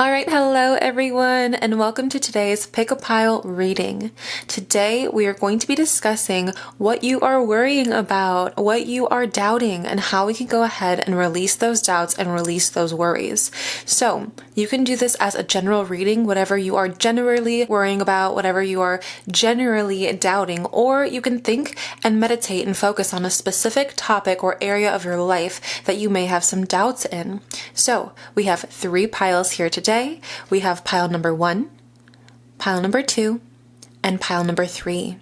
All right, hello everyone, and welcome to today's Pick a Pile reading. Today we are going to be discussing what you are worrying about, what you are doubting, and how we can go ahead and release those doubts and release those worries. So you can do this as a general reading, whatever you are generally worrying about, whatever you are generally doubting, or you can think and meditate and focus on a specific topic or area of your life that you may have some doubts in. So we have 3 piles here today. We have pile number 1, pile number 2, and pile number 3.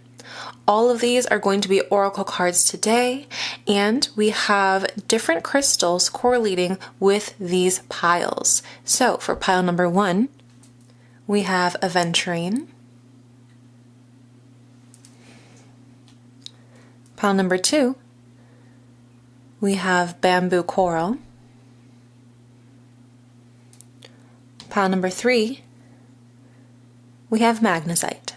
All of these are going to be oracle cards today, and we have different crystals correlating with these piles. So for pile number 1, we have Aventurine. Pile number 2, we have bamboo coral. Pile number 3, we have Magnesite.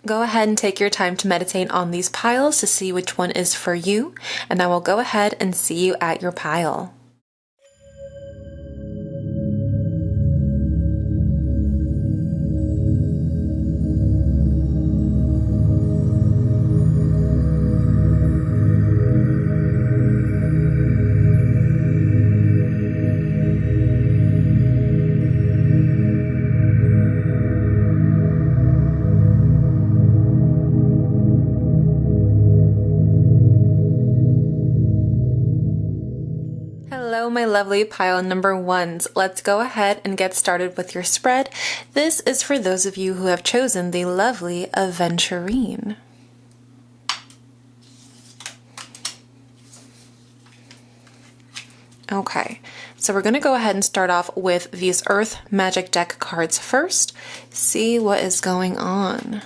Go ahead and take your time to meditate on these piles to see which one is for you, and I will go ahead and see you at your pile. Hello, my lovely pile number 1s. Let's go ahead and get started with your spread. This is for those of you who have chosen the lovely Aventurine. Okay, so we're going to go ahead and start off with these Earth Magic Deck cards first. See what is going on.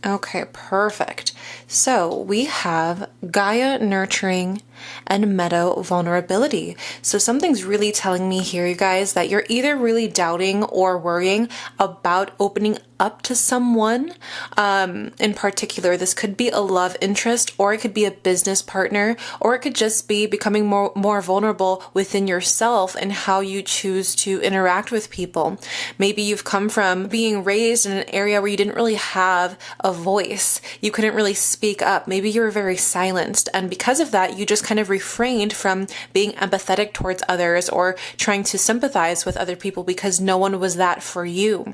Okay, perfect. So we have Gaia Nurturing and Meadow Vulnerability. So something's really telling me here, you guys, that you're either really doubting or worrying about opening up to someone. In particular, this could be a love interest, or it could be a business partner, or it could just be becoming more vulnerable within yourself and how you choose to interact with people. Maybe you've come from being raised in an area where you didn't really have a voice. You couldn't really speak up. Maybe you were very silenced, and because of that, you just kind of refrained from being empathetic towards others or trying to sympathize with other people because no one was that for you.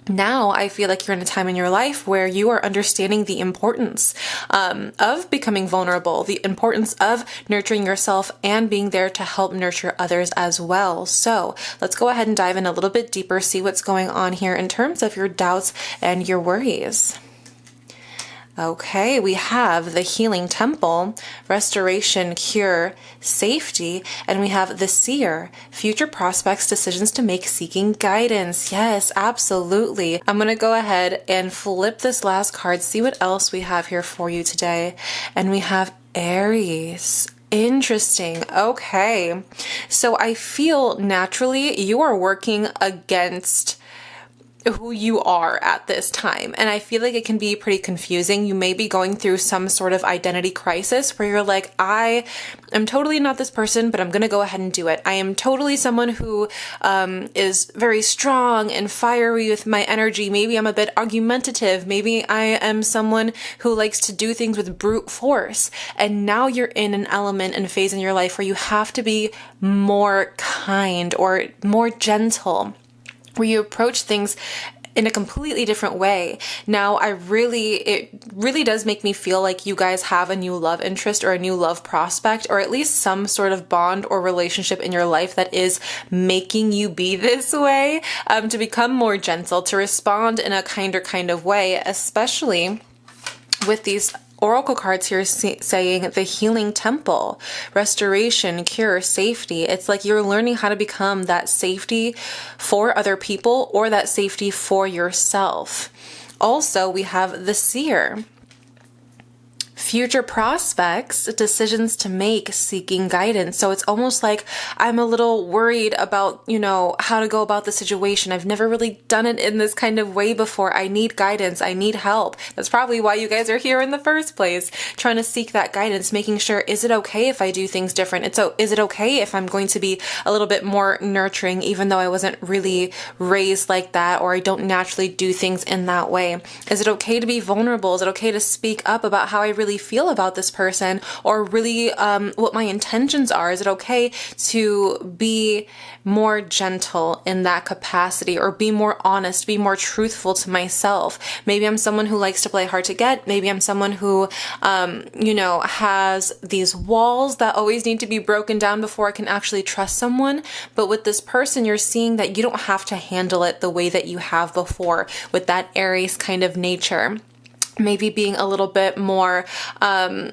Now I feel like you're in a time in your life where you are understanding the importance of becoming vulnerable, the importance of nurturing yourself and being there to help nurture others as well. So let's go ahead and dive in a little bit deeper, see what's going on here in terms of your doubts and your worries. Okay, we have the Healing Temple, Restoration, Cure, Safety, and we have the Seer, Future Prospects, Decisions to Make, Seeking Guidance. Yes, absolutely. I'm going to go ahead and flip this last card, see what else we have here for you today. And we have Aries. Interesting. Okay, so I feel naturally you are working against who you are at this time. And I feel like it can be pretty confusing. You may be going through some sort of identity crisis where you're like, I am totally not this person, but I'm going to go ahead and do it. I am totally someone who is very strong and fiery with my energy. Maybe I'm a bit argumentative. Maybe I am someone who likes to do things with brute force. And now you're in an element and phase in your life where you have to be more kind or more gentle, where you approach things in a completely different way. Now, it really does make me feel like you guys have a new love interest or a new love prospect, or at least some sort of bond or relationship in your life that is making you be this way, to become more gentle, to respond in a kinder kind of way, especially with these oracle cards here saying the Healing Temple, Restoration, Cure, Safety. It's like you're learning how to become that safety for other people or that safety for yourself. Also, we have the Seer, future prospects, decisions to make, seeking guidance. So it's almost like I'm a little worried about, how to go about the situation. I've never really done it in this kind of way before. I need guidance. I need help. That's probably why you guys are here in the first place, trying to seek that guidance, making sure, is it okay if I do things different? Is it okay if I'm going to be a little bit more nurturing, even though I wasn't really raised like that, or I don't naturally do things in that way? Is it okay to be vulnerable? Is it okay to speak up about how I really feel about this person, or really what my intentions are? Is it okay to be more gentle in that capacity, or be more honest, be more truthful to myself? Maybe I'm someone who likes to play hard to get. Maybe I'm someone who, has these walls that always need to be broken down before I can actually trust someone. But with this person, you're seeing that you don't have to handle it the way that you have before, with that Aries kind of nature. Maybe being a little bit more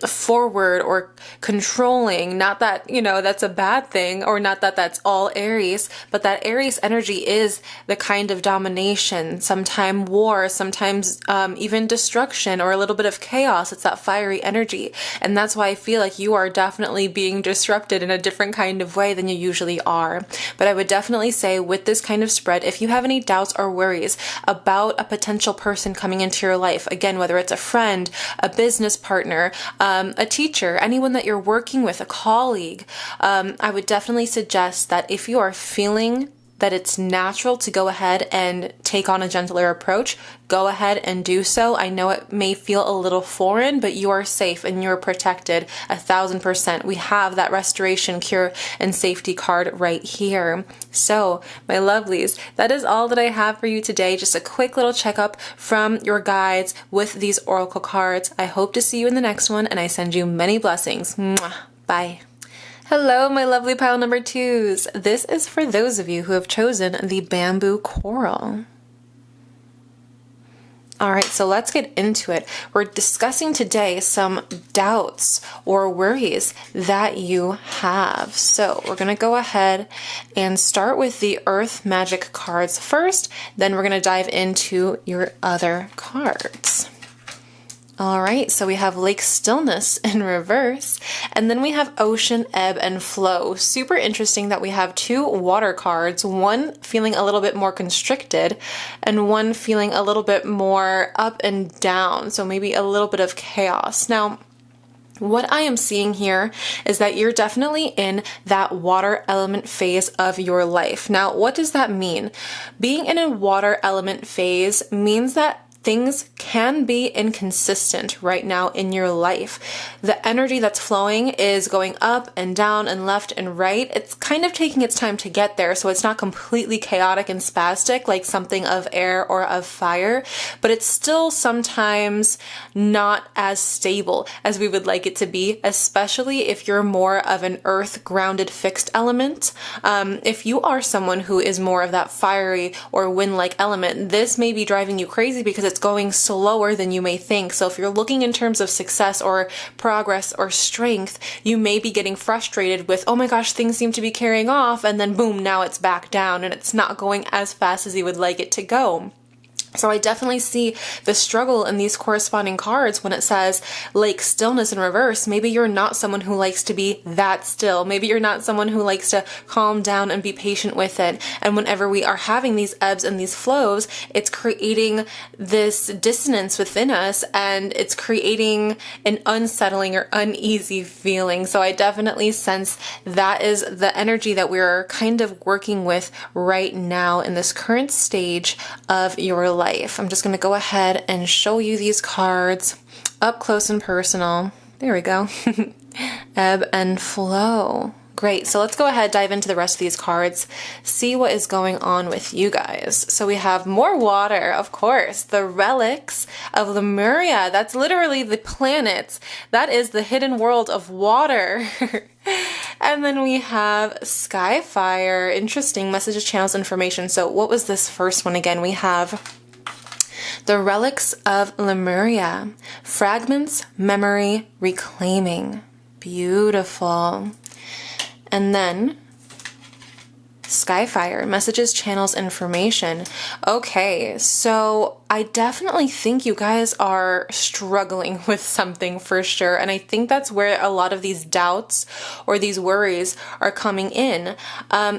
forward or controlling. Not that, that's a bad thing, or not that that's all Aries, but that Aries energy is the kind of domination, sometimes war, sometimes even destruction, or a little bit of chaos. It's that fiery energy. And that's why I feel like you are definitely being disrupted in a different kind of way than you usually are. But I would definitely say, with this kind of spread, if you have any doubts or worries about a potential person coming into your life, again, whether it's a friend, a business partner, a teacher, anyone that you're working with, a colleague, I would definitely suggest that if you are feeling that it's natural to go ahead and take on a gentler approach, go ahead and do so. I know it may feel a little foreign, but you are safe and you're protected 1,000%. We have that restoration, cure, and safety card right here. So, my lovelies, that is all that I have for you today. Just a quick little checkup from your guides with these oracle cards. I hope to see you in the next one, and I send you many blessings. Mwah. Bye. Hello, my lovely pile number twos. This is for those of you who have chosen the bamboo coral. All right, so let's get into it. We're discussing today some doubts or worries that you have. So we're going to go ahead and start with the Earth Magic cards first, then we're going to dive into your other cards. All right, so we have Lake Stillness in reverse, and then we have Ocean Ebb and Flow. Super interesting that we have two water cards, one feeling a little bit more constricted and one feeling a little bit more up and down, so maybe a little bit of chaos. Now, what I am seeing here is that you're definitely in that water element phase of your life. Now, what does that mean? Being in a water element phase means that things can be inconsistent right now in your life. The energy that's flowing is going up and down and left and right. It's kind of taking its time to get there, so it's not completely chaotic and spastic like something of air or of fire, but it's still sometimes not as stable as we would like it to be, especially if you're more of an earth grounded fixed element. If you are someone who is more of that fiery or wind-like element, this may be driving you crazy because it's going slower than you may think. So if you're looking in terms of success or progress or strength, you may be getting frustrated with, oh my gosh, things seem to be carrying off, and then boom, now it's back down and it's not going as fast as you would like it to go. So I definitely see the struggle in these corresponding cards when it says Lake Stillness in reverse. Maybe you're not someone who likes to be that still. Maybe you're not someone who likes to calm down and be patient with it. And whenever we are having these ebbs and these flows, it's creating this dissonance within us, and it's creating an unsettling or uneasy feeling. So I definitely sense that is the energy that we're kind of working with right now in this current stage of your life. I'm just going to go ahead and show you these cards up close and personal. There we go. Ebb and flow. Great. So let's go ahead, dive into the rest of these cards, see what is going on with you guys. So we have more water, of course, the relics of Lemuria. That's literally the planets. That is the hidden world of water. And then we have Skyfire. Interesting. Messages, channels, information. So what was this first one again? We have the relics of Lemuria. Fragments, memory, reclaiming. Beautiful. And then Skyfire, messages, channels, information. Okay, so I definitely think you guys are struggling with something for sure. And I think that's where a lot of these doubts or these worries are coming in.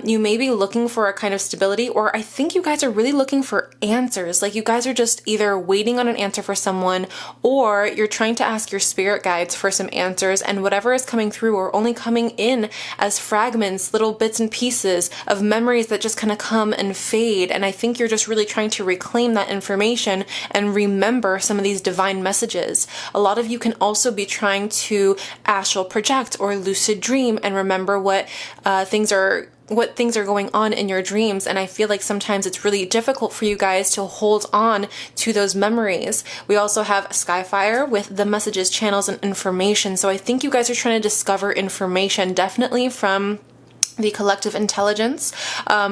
You may be looking for a kind of stability, or I think you guys are really looking for answers. Like you guys are just either waiting on an answer for someone, or you're trying to ask your spirit guides for some answers, and whatever is coming through are only coming in as fragments, little bits and pieces of memories that just kind of come and fade. And I think you're just really trying to reclaim that information and remember some of these divine messages. A lot of you can also be trying to astral project or lucid dream and remember what things are going on in your dreams. And I feel like sometimes it's really difficult for you guys to hold on to those memories. We also have Skyfire with the messages, channels, and information. So I think you guys are trying to discover information, definitely from the collective intelligence,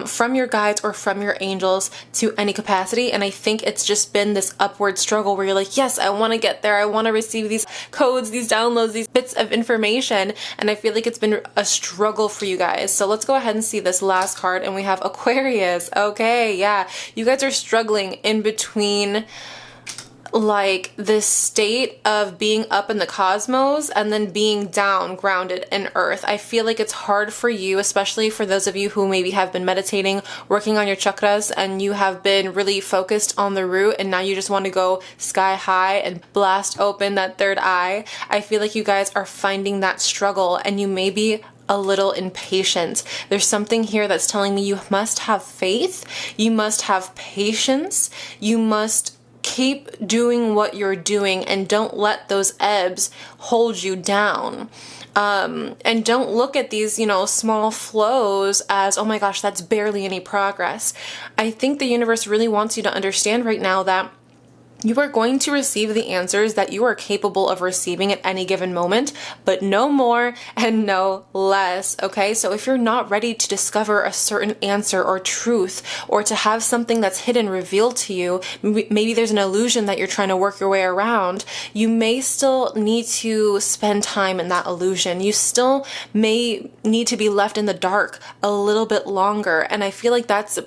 from your guides or from your angels to any capacity. And I think it's just been this upward struggle where you're like, yes, I want to get there. I want to receive these codes, these downloads, these bits of information. And I feel like it's been a struggle for you guys. So let's go ahead and see this last card. And we have Aquarius. Okay, yeah. You guys are struggling in between like this state of being up in the cosmos and then being down, grounded in earth. I feel like it's hard for you, especially for those of you who maybe have been meditating, working on your chakras, and you have been really focused on the root, and now you just want to go sky high and blast open that third eye. I feel like you guys are finding that struggle, and you may be a little impatient. There's something here that's telling me you must have faith, you must have patience, you must keep doing what you're doing, and don't let those ebbs hold you down. And don't look at these, small flows as, oh my gosh, that's barely any progress. I think the universe really wants you to understand right now that you are going to receive the answers that you are capable of receiving at any given moment, but no more and no less, okay? So if you're not ready to discover a certain answer or truth, or to have something that's hidden revealed to you, maybe there's an illusion that you're trying to work your way around, you may still need to spend time in that illusion. You still may need to be left in the dark a little bit longer, and I feel like that's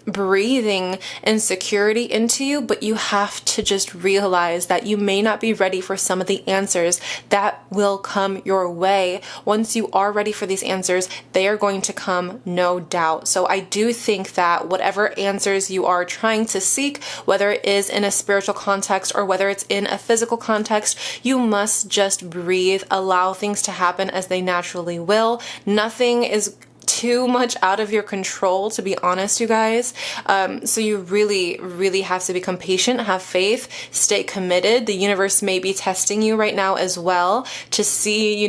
breathing insecurity into you, but you have to just realize that you may not be ready for some of the answers that will come your way. Once you are ready for these answers, they are going to come, no doubt. So I do think that whatever answers you are trying to seek, whether it is in a spiritual context or whether it's in a physical context, you must just breathe, allow things to happen as they naturally will. Nothing is too much out of your control, to be honest, you guys. So you really, really have to become patient, have faith, stay committed. The universe may be testing you right now as well to see,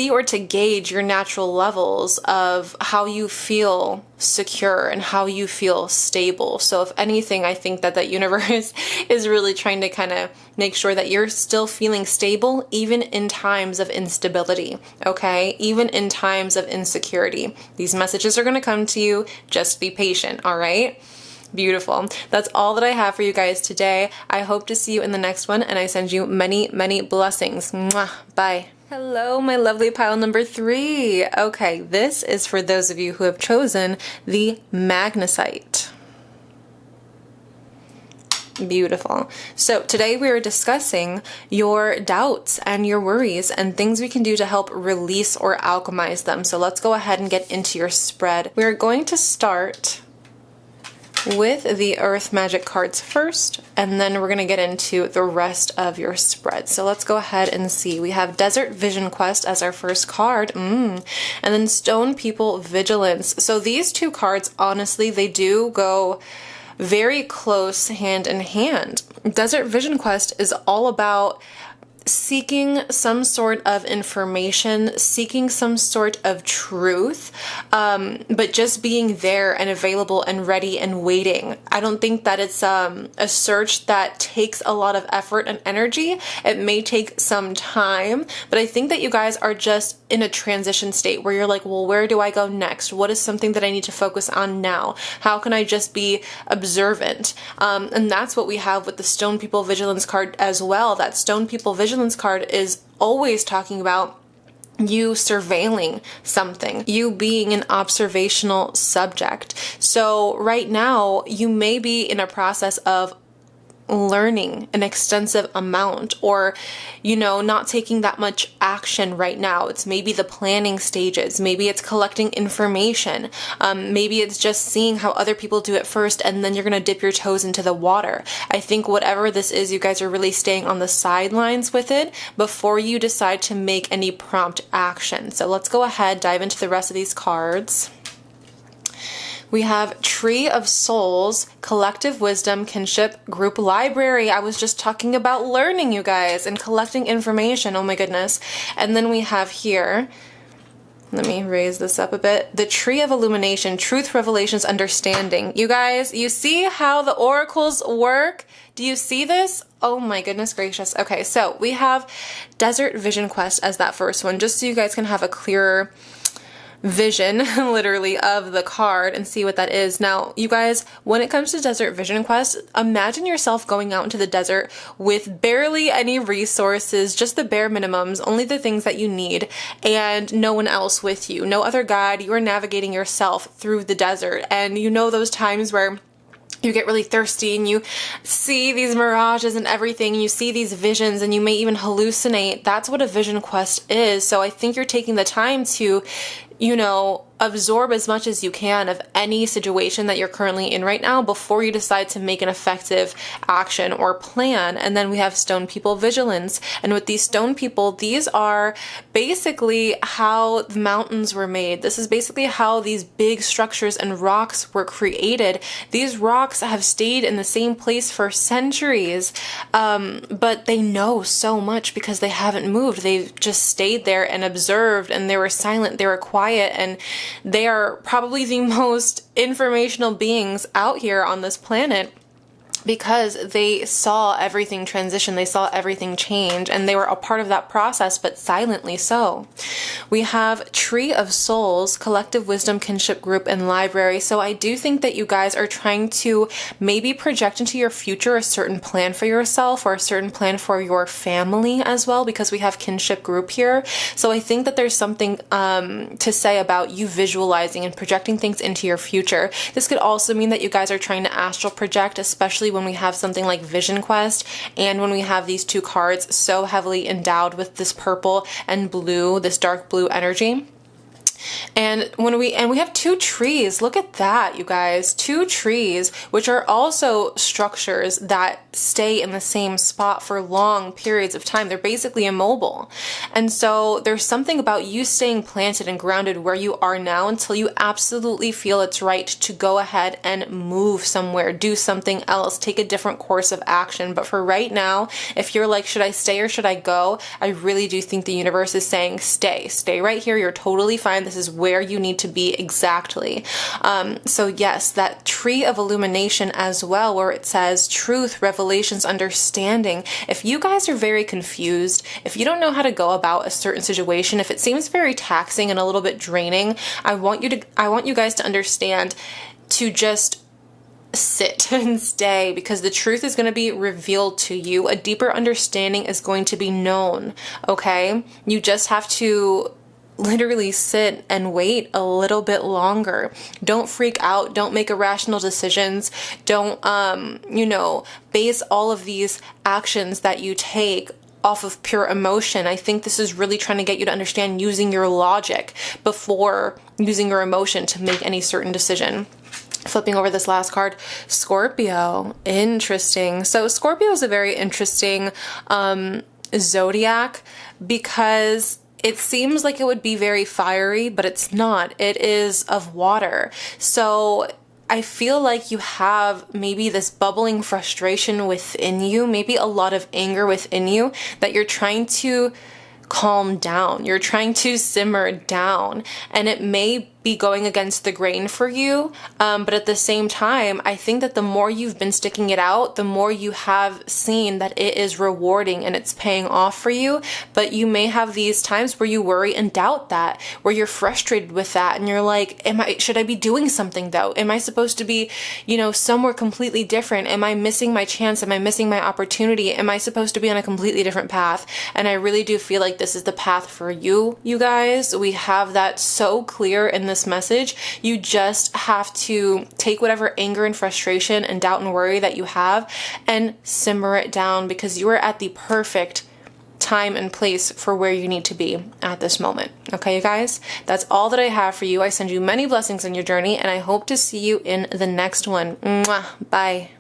or to gauge your natural levels of how you feel secure and how you feel stable. So if anything, I think that universe is really trying to kind of make sure that you're still feeling stable even in times of instability, okay? Even in times of insecurity. These messages are going to come to you. Just be patient, all right? Beautiful. That's all that I have for you guys today. I hope to see you in the next one, and I send you many, many blessings. Mwah. Bye. Hello, my lovely pile number 3. Okay, this is for those of you who have chosen the Magnesite. Beautiful. So today we are discussing your doubts and your worries and things we can do to help release or alchemize them. So let's go ahead and get into your spread. We're going to start with the Earth Magic cards first, and then we're going to get into the rest of your spread. So let's go ahead and see. We have Desert Vision Quest as our first card, and then Stone People Vigilance. So these two cards, honestly, they do go very close hand in hand. Desert Vision Quest is all about seeking some sort of information, seeking some sort of truth, but just being there and available and ready and waiting. I don't think that it's a search that takes a lot of effort and energy. It may take some time, but I think that you guys are just in a transition state where you're like, well, where do I go next? What is something that I need to focus on now? How can I just be observant? And that's what we have with the Stone People Vigilance card as well. That Stone People Vigilance card is always talking about you surveilling something, you being an observational subject. So right now, you may be in a process of learning an extensive amount, or not taking that much action right now. It's maybe the planning stages, maybe it's collecting information, maybe it's just seeing how other people do it first, and then you're going to dip your toes into the water. I think whatever this is, you guys are really staying on the sidelines with it before you decide to make any prompt action. So let's go ahead, dive into the rest of these cards. We have Tree of Souls, Collective Wisdom, Kinship, Group Library. I was just talking about learning, you guys, and collecting information. Oh my goodness. And then we have here, let me raise this up a bit, the Tree of Illumination, Truth, Revelations, Understanding. You guys, you see how the oracles work? Do you see this? Oh my goodness gracious. Okay, so we have Desert Vision Quest as that first one, just so you guys can have a clearer vision literally of the card and see what that is. Now, you guys, when it comes to Desert Vision Quest, imagine yourself going out into the desert with barely any resources, just the bare minimums, only the things that you need, and no one else with you, no other guide. You are navigating yourself through the desert, and those times where you get really thirsty and you see these mirages and everything, you see these visions, and you may even hallucinate. That's what a vision quest is. So I think you're taking the time to absorb as much as you can of any situation that you're currently in right now before you decide to make an effective action or plan. And then we have Stone People Vigilance. And with these Stone People, these are basically how the mountains were made. This is basically how these big structures and rocks were created. These rocks have stayed in the same place for centuries, but they know so much because they haven't moved. They've just stayed there and observed, and they were silent, they were quiet, and they are probably the most informational beings out here on this planet, because they saw everything transition, they saw everything change, and they were a part of that process, but silently so. We have Tree of Souls, Collective Wisdom, Kinship, Group, and Library. So I do think that you guys are trying to maybe project into your future a certain plan for yourself or a certain plan for your family as well, because we have Kinship, Group here. So I think that there's something to say about you visualizing and projecting things into your future. This could also mean that you guys are trying to astral project, especially when we have something like Vision Quest, and when we have these two cards so heavily endowed with this purple and blue, this dark blue energy. And we have two trees. Look at that, you guys. Two trees, which are also structures that stay in the same spot for long periods of time. They're basically immobile. And so there's something about you staying planted and grounded where you are now until you absolutely feel it's right to go ahead and move somewhere, do something else, take a different course of action. But for right now, if you're like, should I stay or should I go? I really do think the universe is saying, stay right here. You're totally fine. This is where you need to be exactly. So yes, that Tree of Illumination as well, where it says truth, revelations, understanding. If you guys are very confused, if you don't know how to go about a certain situation, if it seems very taxing and a little bit draining, I want you guys to understand to just sit and stay, because the truth is going to be revealed to you. A deeper understanding is going to be known. Okay? You just have to literally sit and wait a little bit longer. Don't freak out. Don't make irrational decisions. Don't, base all of these actions that you take off of pure emotion. I think this is really trying to get you to understand using your logic before using your emotion to make any certain decision. Flipping over this last card, Scorpio. Interesting. So Scorpio is a very interesting zodiac, because it seems like it would be very fiery, but it's not. It is of water. So I feel like you have maybe this bubbling frustration within you, maybe a lot of anger within you that you're trying to calm down. You're trying to simmer down, and it may be going against the grain for you. But at the same time, I think that the more you've been sticking it out, the more you have seen that it is rewarding and it's paying off for you. But you may have these times where you worry and doubt that, where you're frustrated with that, and you're like, should I be doing something though? Am I supposed to be, somewhere completely different? Am I missing my chance? Am I missing my opportunity? Am I supposed to be on a completely different path? And I really do feel like this is the path for you, you guys. We have that so clear in this message. You just have to take whatever anger and frustration and doubt and worry that you have and simmer it down, because you are at the perfect time and place for where you need to be at this moment. Okay, you guys, that's all that I have for you. I send you many blessings in your journey, and I hope to see you in the next one. Mwah. Bye.